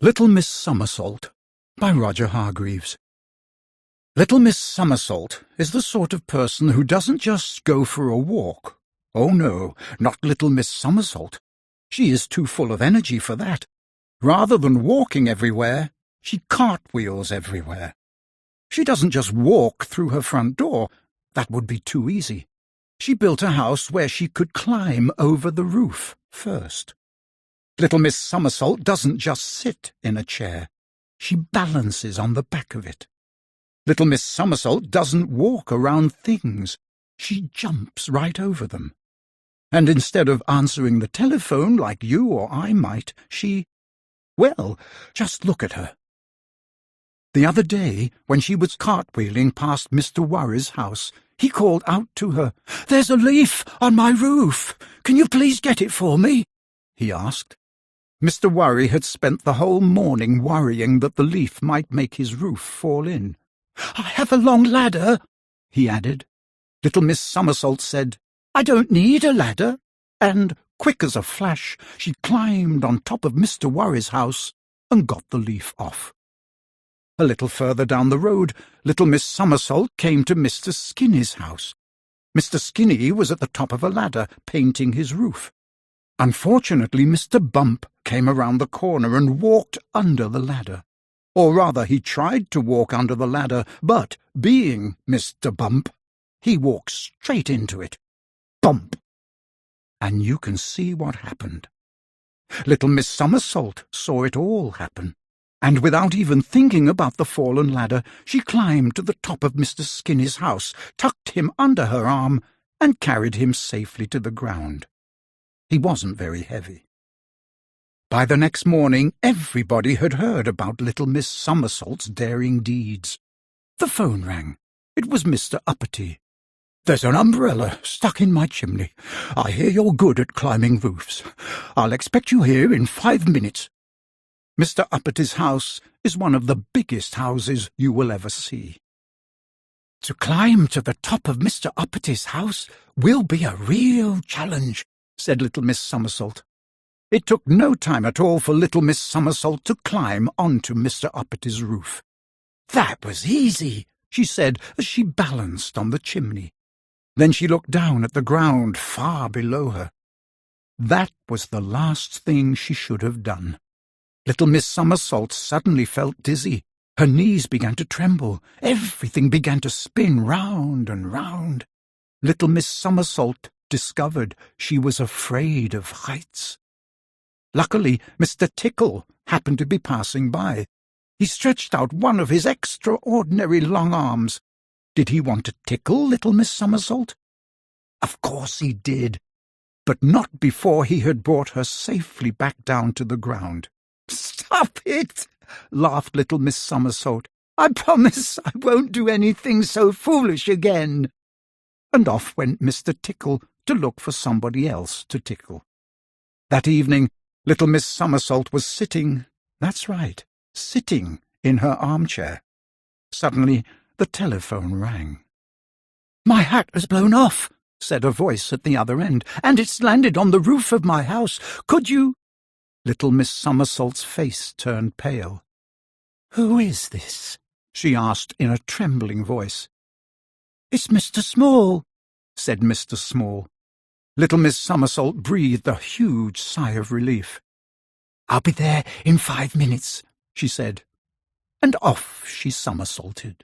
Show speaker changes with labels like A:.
A: Little Miss Somersault by Roger Hargreaves. Little Miss Somersault is the sort of person who doesn't just go for a walk. Oh no, not Little Miss Somersault. She is too full of energy for that. Rather than walking everywhere, she cartwheels everywhere. She doesn't just walk through her front door. That would be too easy. She built a house where she could climb over the roof first. Little Miss Somersault doesn't just sit in a chair. She balances on the back of it. Little Miss Somersault doesn't walk around things. She jumps right over them. And instead of answering the telephone like you or I might, well, just look at her. The other day, when she was cartwheeling past Mr. Worry's house, he called out to her, "There's a leaf on my roof. Can you please get it for me?" he asked. Mr. Worry had spent the whole morning worrying that the leaf might make his roof fall in. "I have a long ladder," he added. Little Miss Somersault said, "I don't need a ladder," and, quick as a flash, she climbed on top of Mr. Worry's house and got the leaf off. A little further down the road, Little Miss Somersault came to Mr. Skinny's house. Mr. Skinny was at the top of a ladder, painting his roof. Unfortunately, Mr. Bump came around the corner and walked under the ladder. Or rather, he tried to walk under the ladder, but, being Mr. Bump, he walked straight into it. Bump! And you can see what happened. Little Miss Somersault saw it all happen, and without even thinking about the fallen ladder, she climbed to the top of Mr. Skinny's house, tucked him under her arm, and carried him safely to the ground. He wasn't very heavy. By the next morning, everybody had heard about Little Miss Somersault's daring deeds. The phone rang. It was Mr. Uppity. "There's an umbrella stuck in my chimney. I hear you're good at climbing roofs. I'll expect you here in 5 minutes. Mr. Uppity's house is one of the biggest houses you will ever see. To climb to the top of Mr. Uppity's house will be a real challenge," said Little Miss Somersault. It took no time at all for Little Miss Somersault to climb onto Mr. Uppity's roof. "That was easy," she said as she balanced on the chimney. Then she looked down at the ground far below her. That was the last thing she should have done. Little Miss Somersault suddenly felt dizzy. Her knees began to tremble. Everything began to spin round and round. Little Miss Somersault discovered she was afraid of heights. Luckily, Mr. Tickle happened to be passing by. He stretched out one of his extraordinary long arms. Did he want to tickle Little Miss Somersault? Of course he did, but not before he had brought her safely back down to the ground. "Stop it!" laughed Little Miss Somersault. "I promise I won't do anything so foolish again." And off went Mr. Tickle to look for somebody else to tickle. That evening, Little Miss Somersault was sitting, that's right, sitting in her armchair. Suddenly, the telephone rang. "My hat has blown off," said a voice at the other end, "and it's landed on the roof of my house. Could you—" Little Miss Somersault's face turned pale. "Who is this?" she asked in a trembling voice. "It's Mr. Small," said Mr. Small. Little Miss Somersault breathed a huge sigh of relief. "I'll be there in 5 minutes," she said, and off she somersaulted.